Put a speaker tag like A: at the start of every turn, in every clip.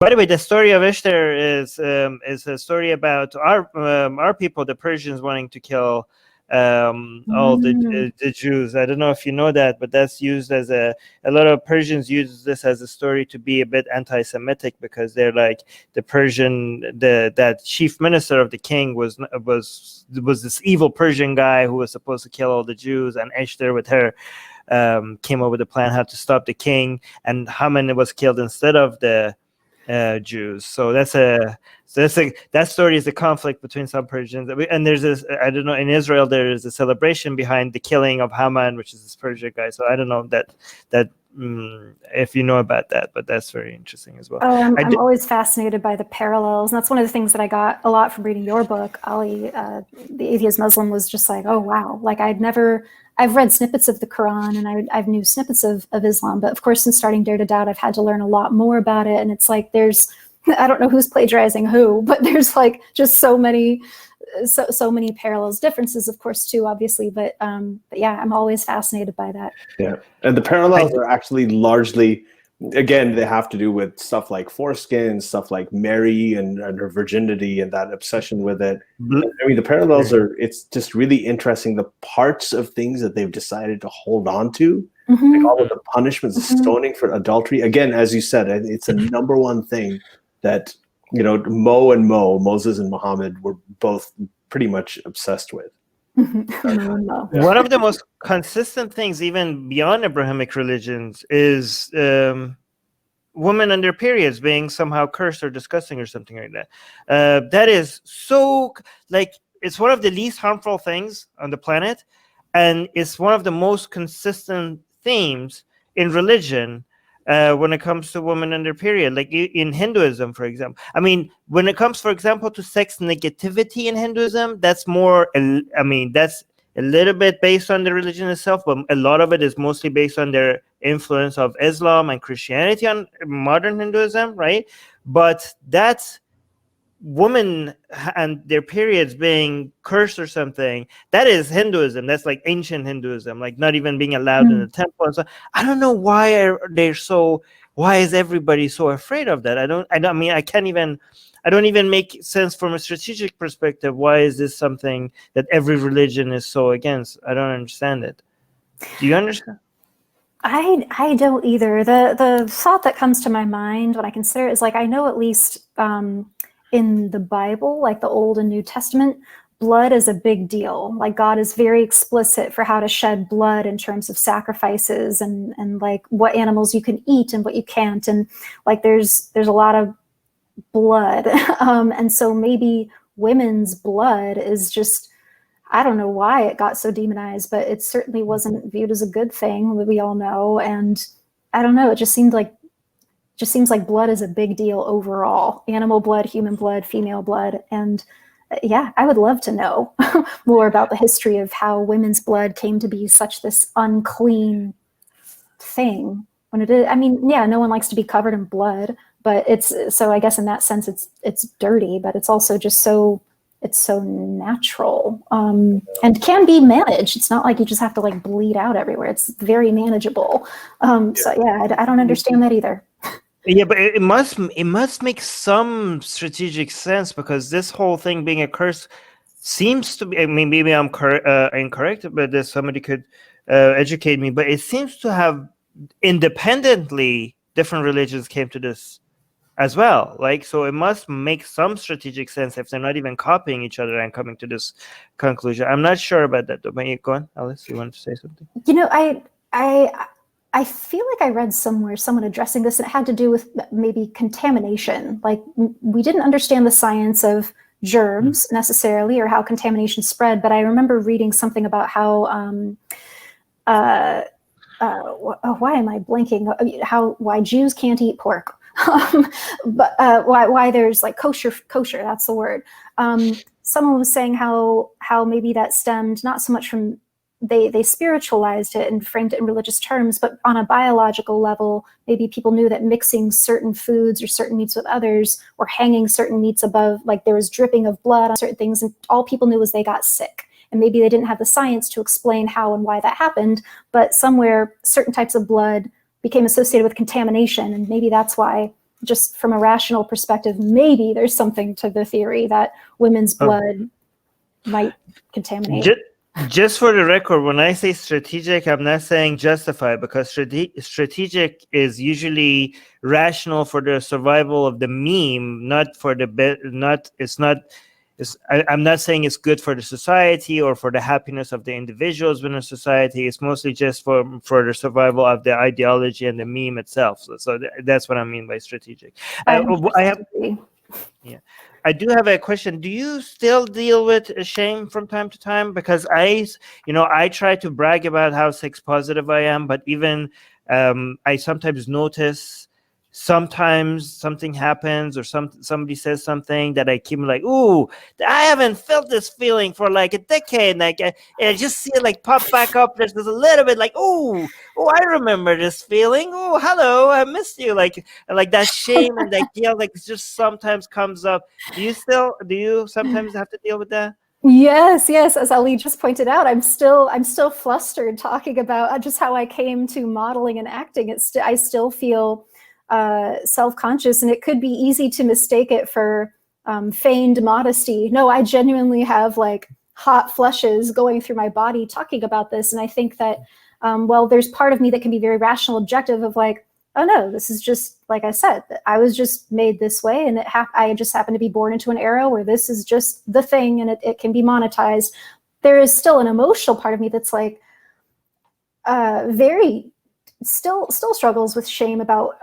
A: By the way, the story of Ishtar is a story about our people, the Persians, wanting to kill all the Jews. I don't know if you know that, but that's used as a lot of Persians use this as a story to be a bit anti-Semitic, because they're like the Persian, that chief minister of the king was this evil Persian guy who was supposed to kill all the Jews, and Ishtar with her came up with a plan how to stop the king, and Haman was killed instead of the Jews. So that story is a conflict between some Persians, and there's this, I don't know, in Israel there is a celebration behind the killing of Haman, which is this Persian guy. So I don't know if you know about that, but that's very interesting as well.
B: Oh, I'm always fascinated by the parallels, and that's one of the things that I got a lot from reading your book, Ali. The Atheist Muslim was just like, oh wow, like I've read snippets of the Quran, and I've knew snippets of Islam, but of course, since starting Dare to Doubt, I've had to learn a lot more about it. And it's like I don't know who's plagiarizing who, but there's like just so many parallels, differences, of course, too, obviously. But yeah, I'm always fascinated by that.
C: Yeah, and the parallels are actually largely, again, they have to do with stuff like foreskin, stuff like Mary and her virginity and that obsession with it. Mm-hmm. I mean, the parallels it's just really interesting, the parts of things that they've decided to hold on to, mm-hmm. like all of the punishments, mm-hmm. stoning for adultery. Again, as you said, it's a number one thing that, Moses and Muhammad were both pretty much obsessed with.
A: One of the most consistent things, even beyond Abrahamic religions, is women on their periods being somehow cursed or disgusting or something like that. That is so, like, it's one of the least harmful things on the planet, and it's one of the most consistent themes in religion when it comes to women on their period, like in Hinduism, for example. I mean, when it comes, for example, to sex negativity in Hinduism, that's that's a little bit based on the religion itself, but a lot of it is mostly based on their influence of Islam and Christianity on modern Hinduism, right? But that's women and their periods being cursed or something, that is Hinduism. That's like ancient Hinduism, like not even being allowed in the temple. And so I don't know why is everybody so afraid of that? I don't even make sense from a strategic perspective. Why is this something that every religion is so against? I don't understand it. Do you understand?
B: I don't either. The thought that comes to my mind when I consider it is, like, I know at least in the Bible, like the Old and New Testament, blood is a big deal. Like, God is very explicit for how to shed blood in terms of sacrifices and like what animals you can eat and what you can't. And like there's a lot of blood. And so maybe women's blood is just, I don't know why it got so demonized, but it certainly wasn't viewed as a good thing, we all know. And I don't know, it just seems like blood is a big deal overall. Animal blood, human blood, female blood. And yeah, I would love to know more about the history of how women's blood came to be such this unclean thing. When it is, I mean, yeah, no one likes to be covered in blood, but so I guess in that sense it's dirty, but it's also just it's so natural, and can be managed. It's not like you just have to like bleed out everywhere. It's very manageable. So yeah, I don't understand that either.
A: Yeah, but it must make some strategic sense, because this whole thing being a curse seems to be, I mean, maybe I'm incorrect, but somebody could educate me, but it seems to have independently different religions came to this as well. Like, so it must make some strategic sense if they're not even copying each other and coming to this conclusion. I'm not sure about that though. But go on, Alice, you wanted to say something?
B: I feel like I read somewhere someone addressing this, and it had to do with maybe contamination. Like, we didn't understand the science of germs necessarily, or how contamination spread, but I remember reading something about how why am I blanking? Why Jews can't eat pork. But why there's like kosher, that's the word. Someone was saying how maybe that stemmed not so much from they spiritualized it and framed it in religious terms, but on a biological level, maybe people knew that mixing certain foods or certain meats with others, or hanging certain meats above, like there was dripping of blood on certain things, and all people knew was they got sick. And maybe they didn't have the science to explain how and why that happened, but somewhere certain types of blood became associated with contamination, and maybe that's why just from a rational perspective, maybe there's something to the theory that women's blood might contaminate.
A: Just for the record, when I say strategic, I'm not saying justify, because strategic is usually rational for the survival of the meme, not for the I'm not saying it's good for the society or for the happiness of the individuals within a society. It's mostly just for the survival of the ideology and the meme itself. So that's what I mean by strategic. I do have a question. Do you still deal with shame from time to time? Because I try to brag about how sex positive I am, but even I sometimes notice sometimes something happens or somebody says something that I keep like, ooh, I haven't felt this feeling for like a decade. Like and I just see it like pop back up. There's a little bit like, oh, I remember this feeling. Oh, hello, I missed you. Like that shame and that guilt, like it just sometimes comes up. Do you sometimes have to deal with that?
B: Yes. As Ali just pointed out, I'm still flustered talking about just how I came to modeling and acting. I still feel self-conscious, and it could be easy to mistake it for feigned modesty. No, I genuinely have like hot flushes going through my body talking about this, and I think that there's part of me that can be very rational, objective of like, oh no, this is just, like I said, I was just made this way, and I just happen to be born into an era where this is just the thing, and it can be monetized. There is still an emotional part of me that's like very still struggles with shame about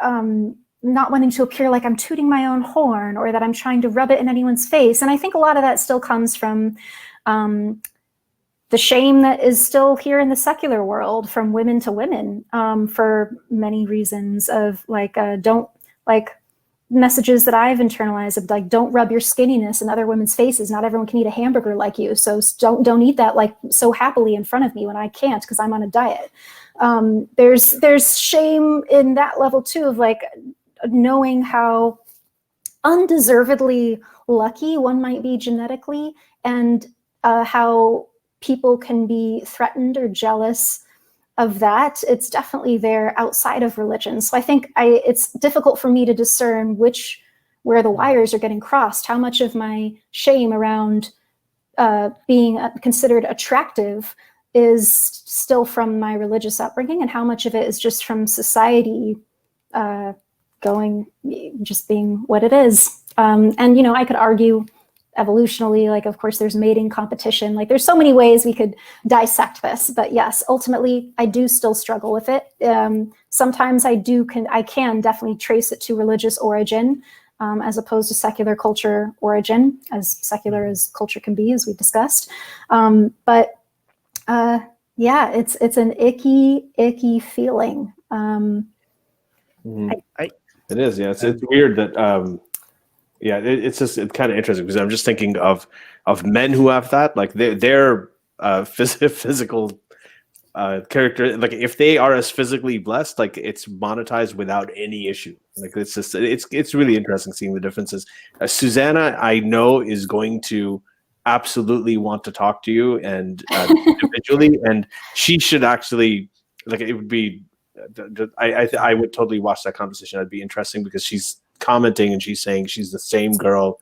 B: not wanting to appear like I'm tooting my own horn or that I'm trying to rub it in anyone's face. And I think a lot of that still comes from the shame that is still here in the secular world from women to women for many reasons of like, messages that I've internalized of like, don't rub your skinniness in other women's faces. Not everyone can eat a hamburger like you. So don't eat that like so happily in front of me when I can't because I'm on a diet. There's shame in that level too, of like knowing how undeservedly lucky one might be genetically, and how people can be threatened or jealous of that. It's definitely there outside of religion. So I think it's difficult for me to discern where the wires are getting crossed, how much of my shame around being considered attractive is still from my religious upbringing, and how much of it is just from society just being what it is. And, I could argue evolutionally, like, of course, there's mating competition. Like, there's so many ways we could dissect this. But yes, ultimately, I do still struggle with it. Sometimes I can definitely trace it to religious origin, as opposed to secular culture origin, as secular as culture can be, as we discussed. But yeah, it's an icky feeling.
C: It is, yeah. It's weird that it's kind of interesting, because I'm just thinking of men who have that, like their physical character, like if they are as physically blessed, like it's monetized without any issue. Like it's really interesting seeing the differences. Susanna, I know, is going to absolutely want to talk to you and individually, and she should actually, like, it would be, I would totally watch that conversation. That'd be interesting, because she's commenting and she's saying she's the same girl.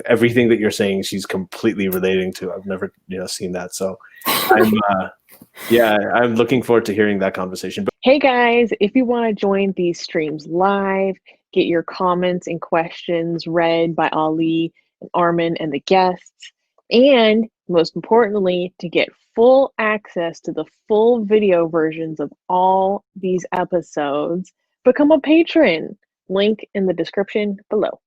C: Everything that you're saying, she's completely relating to. I've never seen that, so I'm looking forward to hearing that conversation.
D: Hey guys, if you want to join these streams live, get your comments and questions read by Ali and Armin and the guests, and most importantly, to get full access to the full video versions of all these episodes, become a patron. Link in the description below.